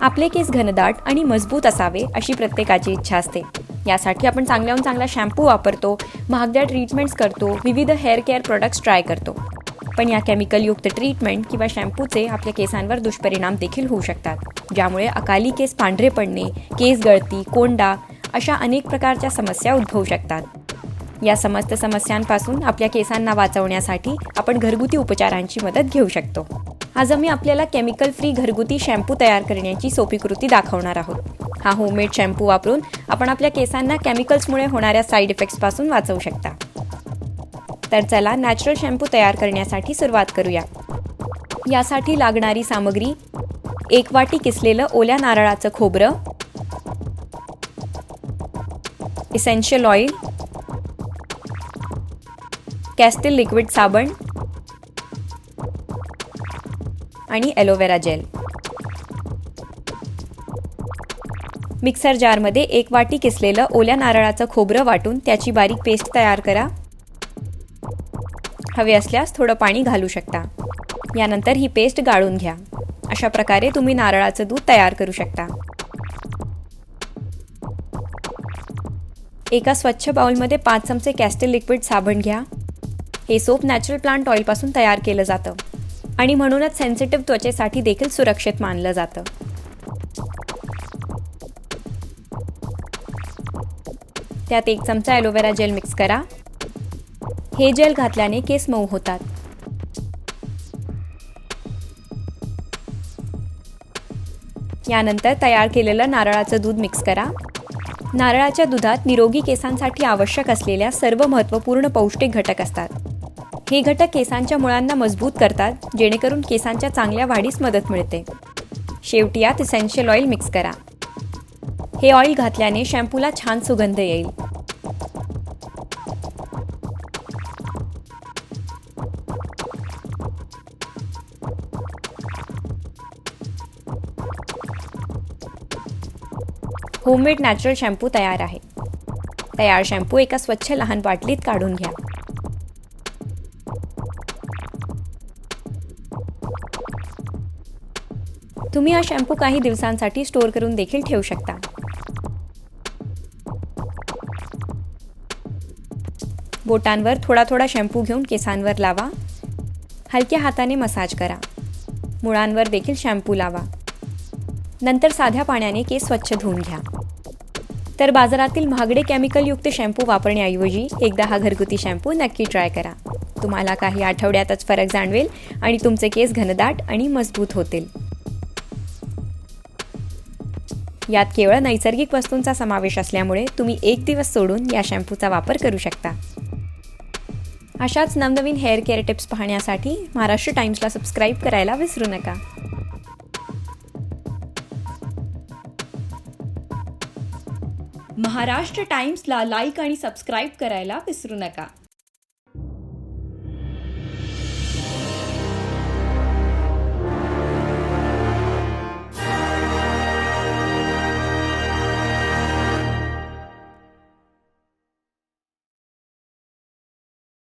आपले केस घनदाट आणि मजबूत असावे अशी प्रत्येकाची इच्छा असते. यासाठी आपण चांगल्याहून चांगला शॅम्पू वापरतो, महागड्या ट्रीटमेंट्स करतो, विविध हेअर केअर प्रोडक्ट्स ट्राय करतो. पण या केमिकलयुक्त ट्रीटमेंट किंवा शॅम्पूचे आपल्या केसांवर दुष्परिणाम देखील होऊ शकतात, ज्यामुळे अकाली केस पांढरे पडणे, केस गळती, कोंडा अशा अनेक प्रकारच्या समस्या उद्भवू शकतात. या समस्त समस्यांपासून आपल्या केसांना वाचवण्यासाठी आपण घरगुती उपचारांची मदत घेऊ शकतो. आज आम्ही आपल्याला केमिकल फ्री घरगुती शॅम्पू तयार करण्याची सोपी कृती दाखवणार आहोत. हा होममेड शॅम्पू वापरून आपण आपल्या केसांना केमिकल्समुळे होणाऱ्या साईड इफेक्ट्सपासून वाचवू शकता. तर चला नॅचरल शॅम्पू तयार करण्यासाठी सुरुवात करूया. यासाठी लागणारी सामग्री: 1 वाटी किसलेलं ओल्या नारळाचं खोबरं, इसेन्शियल ऑइल, कॅस्टिल लिक्विड साबण आणि एलोवेरा जेल. मिक्सर जारमध्ये 1 वाटी किसलेलं ओल्या नारळाचं खोबरं वाटून त्याची बारीक पेस्ट तयार करा. हवे असल्यास थोडं पाणी घालू शकता. यानंतर ही पेस्ट गाळून घ्या. अशा प्रकारे तुम्ही नारळाचं दूध तयार करू शकता. एका स्वच्छ बाउलमध्ये 5 चमचे कॅस्टिल लिक्विड साबण घ्या. हे सोप नॅचरल प्लांट ऑइलपासून तयार केलं जातं आणि म्हणूनच सेन्सिटिव्ह त्वचेसाठी देखील सुरक्षित मानलं जातं. त्यात 1 चमचा एलोवेरा जेल मिक्स करा. हे जेल घातल्याने केस मऊ होतात. यानंतर तयार केलेलं नारळाचं दूध मिक्स करा. नारळाच्या दुधात निरोगी केसांसाठी आवश्यक असलेल्या सर्व महत्त्वपूर्ण पौष्टिक घटक असतात. हे घटक केसांच्या मुळांना मजबूत करतात, जेणेकरून केसांच्या चांगल्या वाढीस मदत मिळते. शेवटी यात इसेन्शियल ऑइल मिक्स करा. हे ऑइल घातल्याने शॅम्पूला छान सुगंध येईल. होममेड नॅचरल शॅम्पू तयार आहे. तयार शॅम्पू एका स्वच्छ लहान बाटलीत काढून घ्या. तुम्ही हा शॅम्पू काही दिवसांसाठी स्टोअर करून देखील ठेवू शकता. बोटांवर थोडा थोडा शॅम्पू घेऊन केसांवर लावा. हलक्या हाताने मसाज करा. मुळांवर देखील शॅम्पू लावा. नंतर साध्या पाण्याने केस स्वच्छ धुवून घ्या. तर बाजारातील महागडे केमिकलयुक्त शॅम्पू वापरण्याऐवजी एकदा हा घरगुती शॅम्पू नक्की ट्राय करा. तुम्हाला काही आठवड्यातच फरक जाणवेल आणि तुमचे केस घनदाट आणि मजबूत होतील. यात केवळ नैसर्गिक वस्तूंचा समावेश असल्यामुळे तुम्ही 1 दिवस सोडून या शॅम्पूचा वापर करू शकता. अशाच नवनवीन हेअर केअर टिप्स पाहण्यासाठी महाराष्ट्र टाइम्सला सबस्क्राईब करायला विसरू नका. महाराष्ट्र टाइम्सला लाईक आणि सबस्क्राईब करायला विसरू नका.